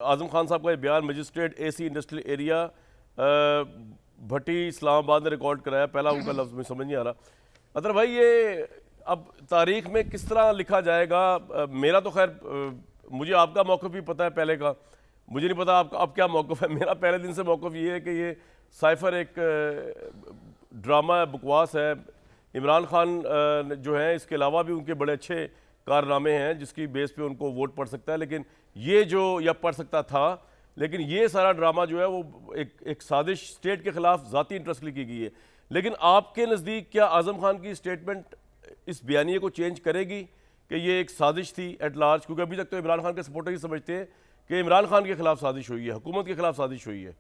اعظم خان صاحب کا یہ بیان مجسٹریٹ اے سی انڈسٹریل ایریا بھٹی اسلام آباد نے ریکارڈ کرایا. پہلا ان کا لفظ میں سمجھ نہیں آ رہا. اطہر بھائی یہ اب تاریخ میں کس طرح لکھا جائے گا؟ میرا تو خیر مجھے آپ کا موقف بھی پتہ ہے پہلے کا, مجھے نہیں پتا آپ کا اب کیا موقف ہے. میرا پہلے دن سے موقف یہ ہے کہ یہ سائفر ایک ڈرامہ ہے, بکواس ہے. عمران خان جو ہیں اس کے علاوہ بھی ان کے بڑے اچھے کارنامے ہیں جس کی بیس پہ ان کو ووٹ پڑ سکتا ہے, لیکن یہ جو یا پڑ سکتا تھا, لیکن یہ سارا ڈرامہ جو ہے وہ ایک سازش اسٹیٹ کے خلاف ذاتی انٹرسٹ کی گئی ہے. لیکن آپ کے نزدیک کیا اعظم خان کی اسٹیٹمنٹ اس بیانیے کو چینج کرے گی کہ یہ ایک سازش تھی ایٹ لارج؟ کیونکہ ابھی تک تو عمران خان کے سپورٹر ہی سمجھتے ہیں کہ عمران خان کے خلاف سازش ہوئی ہے, حکومت کے خلاف سازش ہوئی ہے.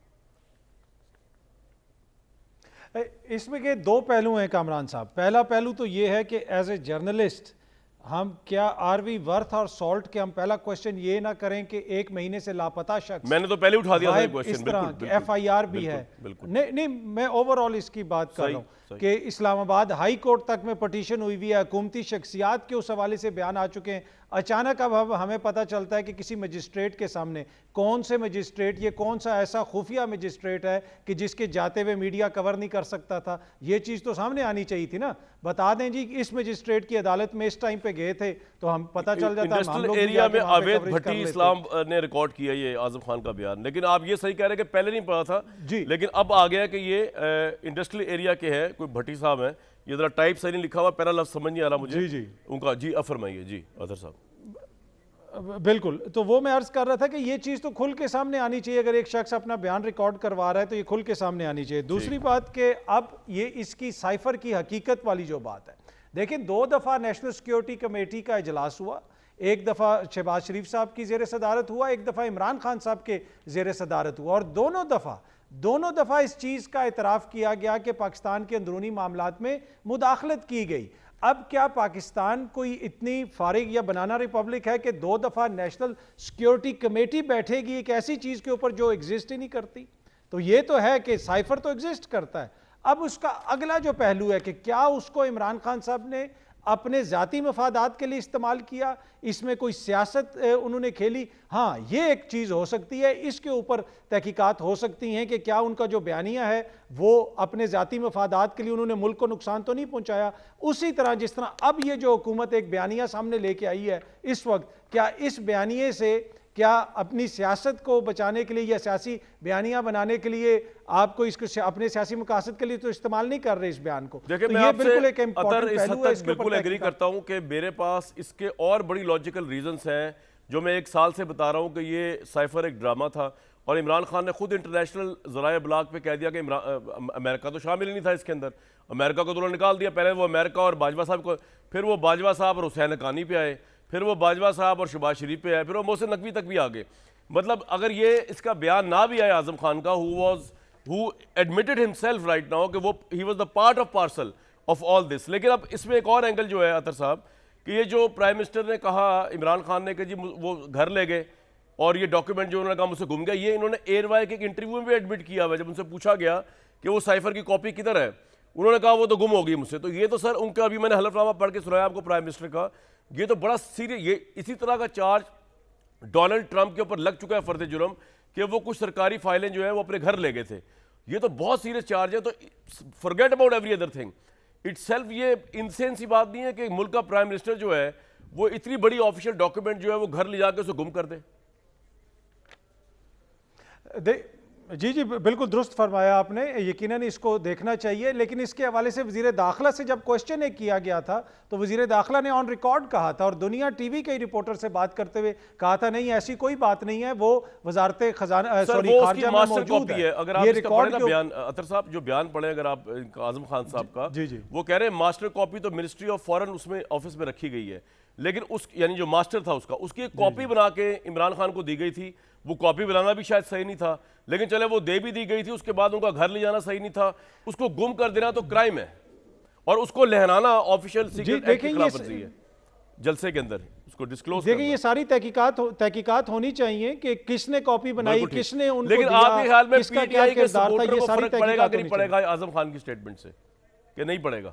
اس میں کہ دو پہلو ہیں کامران صاحب. پہلا پہلو تو یہ ہے کہ ایز اے جرنلسٹ ہم کیا آر وی ورتھ اور سالٹ کے ہم پہلا کوشچن یہ نہ کریں کہ ایک مہینے سے لاپتہ شخص, میں نے تو پہلے اٹھا دیا تھا یہ کوشچن, اس طرح ایف آئی آر بھی ہے. نہیں میں اوور آل اس کی بات کر رہا ہوں کہ اسلام آباد ہائی کورٹ تک میں پٹیشن ہوئی ہوئی ہے, حکومتی شخصیات کے اس حوالے سے بیان آ چکے ہیں. اچانک اب ہمیں پتہ چلتا ہے کہ کسی مجسٹریٹ کے سامنے, کون سے مجسٹریٹ, یہ کون سا ایسا خفیہ مجسٹریٹ ہے کہ جس کے جاتے ہوئے میڈیا کور نہیں کر سکتا تھا. یہ چیز تو سامنے آنی چاہیے تھی نا. بتا دیں جی اس مجسٹریٹ کی عدالت میں اس ٹائم پہ گئے تھے تو ہم پتہ چل جاتا. انڈسٹریل ایریا میں عوید بھٹی اسلام نے ریکارڈ کیا یہ اعظم خان کا بیان, لیکن آپ یہ صحیح کہہ رہے ہیں کہ پہلے نہیں پتا تھا, لیکن اب آ گیا کہ یہ انڈسٹریل ایریا کے ہے, کوئی بھٹی صاحب ہیں. یہ ذرا ٹائپ صحیح نہیں لکھا ہوا, پہلا لفظ سمجھ نہیں آ رہا مجھے ان کا. جی فرمائیے جی اظہر صاحب. بالکل, تو وہ میں عرض کر رہا تھا کہ یہ چیز تو کھل کے سامنے آنی چاہیے. اگر ایک شخص اپنا بیان ریکارڈ کروا رہا ہے تو یہ کھل کے سامنے آنی چاہیے. دوسری بات کہ اب یہ اس کی سائفر کی حقیقت والی جو بات ہے, دیکھیں 2 دفعہ نیشنل سیکیورٹی کمیٹی کا اجلاس ہوا. ایک دفعہ شہباز شریف صاحب کی زیر صدارت ہوا, ایک دفعہ عمران خان صاحب کے زیر صدارت ہوا, اور دونوں دفعہ اس چیز کا اعتراف کیا گیا کہ پاکستان کے اندرونی معاملات میں مداخلت کی گئی. اب کیا پاکستان کوئی اتنی فارغ یا بنانا ریپبلک ہے کہ 2 دفعہ نیشنل سیکیورٹی کمیٹی بیٹھے گی ایک ایسی چیز کے اوپر جو ایگزسٹ ہی نہیں کرتی؟ تو یہ تو ہے کہ سائفر تو ایگزسٹ کرتا ہے. اب اس کا اگلا جو پہلو ہے کہ کیا اس کو عمران خان صاحب نے اپنے ذاتی مفادات کے لیے استعمال کیا, اس میں کوئی سیاست انہوں نے کھیلی؟ ہاں یہ ایک چیز ہو سکتی ہے, اس کے اوپر تحقیقات ہو سکتی ہیں کہ کیا ان کا جو بیانیہ ہے وہ اپنے ذاتی مفادات کے لیے انہوں نے ملک کو نقصان تو نہیں پہنچایا. اسی طرح جس طرح اب یہ جو حکومت ایک بیانیہ سامنے لے کے آئی ہے اس وقت, کیا اس بیانیے سے کیا اپنی سیاست کو بچانے کے لیے یا سیاسی بیانیہ بنانے کے لیے آپ کو اس کو اپنے سیاسی مقاصد کے لیے تو استعمال نہیں کر رہے اس بیان کو؟ دیکھیں میں آپ سے اطہر اس حد تک بالکل ایگری کرتا ہوں کہ میرے پاس اس کے اور بڑی لاجیکل ریزنز ہیں جو میں 1 سال سے بتا رہا ہوں کہ یہ سائفر ایک ڈرامہ تھا, اور عمران خان نے خود انٹرنیشنل ذرائع ابلاغ پہ کہہ دیا کہ امریکہ تو شامل ہی نہیں تھا اس کے اندر. امریکہ کو تو انہوں نے نکال دیا. پہلے وہ امریکہ اور باجوہ صاحب کو, پھر وہ باجوہ صاحب اور حسین حقانی پہ آئے, پھر وہ باجوہ صاحب اور شہباز شریف پہ آئے, پھر وہ محسن نقوی تک بھی آگے. مطلب اگر یہ اس کا بیان نہ بھی آئے اعظم خان کا, who admitted himself right now کہ وہ he was the part of parcel of all this. لیکن اب اس میں ایک اور اینگل جو ہے اطہر صاحب کہ یہ جو پرائم منسٹر نے کہا عمران خان نے کہ جی وہ گھر لے گئے اور یہ ڈاکیومنٹ جو انہوں نے کہا مجھ سے گم گیا, یہ انہوں نے ایئر وائی کے ایک انٹرویو میں بھی ایڈمٹ کیا ہوا ہے. جب ان سے پوچھا گیا کہ وہ سائفر کی کاپی کدھر ہے, انہوں نے کہا وہ تو گم ہو گئی مجھ سے. تو یہ تو سر ان کا ابھی میں نے حلف نامہ پڑھ کے سنایا آپ کو پرائم منسٹر کا, یہ تو بڑا سیریس, یہ اسی طرح کا چارج ڈونلڈ ٹرمپ کے اوپر لگ چکا ہے فرد جرم کہ وہ کچھ سرکاری فائلیں جو ہیں وہ اپنے گھر لے گئے تھے. یہ تو بہت سیریس چارج ہے. تو forget about every other thing itself, یہ انسین سی بات نہیں ہے کہ ملک کا پرائم منسٹر جو ہے وہ اتنی بڑی آفیشیل ڈاکیومنٹ جو ہے وہ گھر لے جا کے اسے گم کر دے. جی بالکل درست فرمایا آپ نے, یقیناً اس کو دیکھنا چاہیے. لیکن اس کے حوالے سے وزیر داخلہ سے جب کوشچن ایک کیا گیا تھا تو وزیر داخلہ نے آن ریکارڈ کہا تھا, اور دنیا ٹی وی کے رپورٹر سے بات کرتے ہوئے کہا تھا نہیں ایسی کوئی بات نہیں ہے, وہ وزارت خزانہ خارجہ میں موجود ہے. اگر آپ اس کا پڑھیں نا بیان اطہر صاحب, جو بیان پڑھیں اگر آپ اعظم خان صاحب کا, وہ کہہ رہے ہیں ماسٹر کاپی تو منسٹری آف فارن اس میں آفس میں رکھی گئی ہے, لیکن اس یعنی جو ماسٹر تھا اس کی ایک کاپی بنا کے عمران خان کو دی گئی تھی. وہ کاپی بنانا بھی شاید صحیح نہیں تھا, لیکن چلے وہ دے بھی دی گئی تھی, اس کے بعد ان کا گھر لے جانا صحیح نہیں تھا. اس کو گم کر دینا تو کرائم ہے, اور اس کو لہرانا آفیشیل سیکرٹ ایکٹ کی خلاف ورزی ہے. جلسے کے اندر اس کو ڈسکلوز کرنا. دیکھیں یہ ساری تحقیقات ہونی چاہیے کہ کس نے کاپی بنائی, کس نے ان کو دیا, لیکن آپ کے خیال میں کس کا کیا کردار تھا, یہ ساری فرق پڑے گا کہ نہیں پڑے گا اعظم خان کی سٹیٹمنٹ سے کہ نہیں پڑے گا؟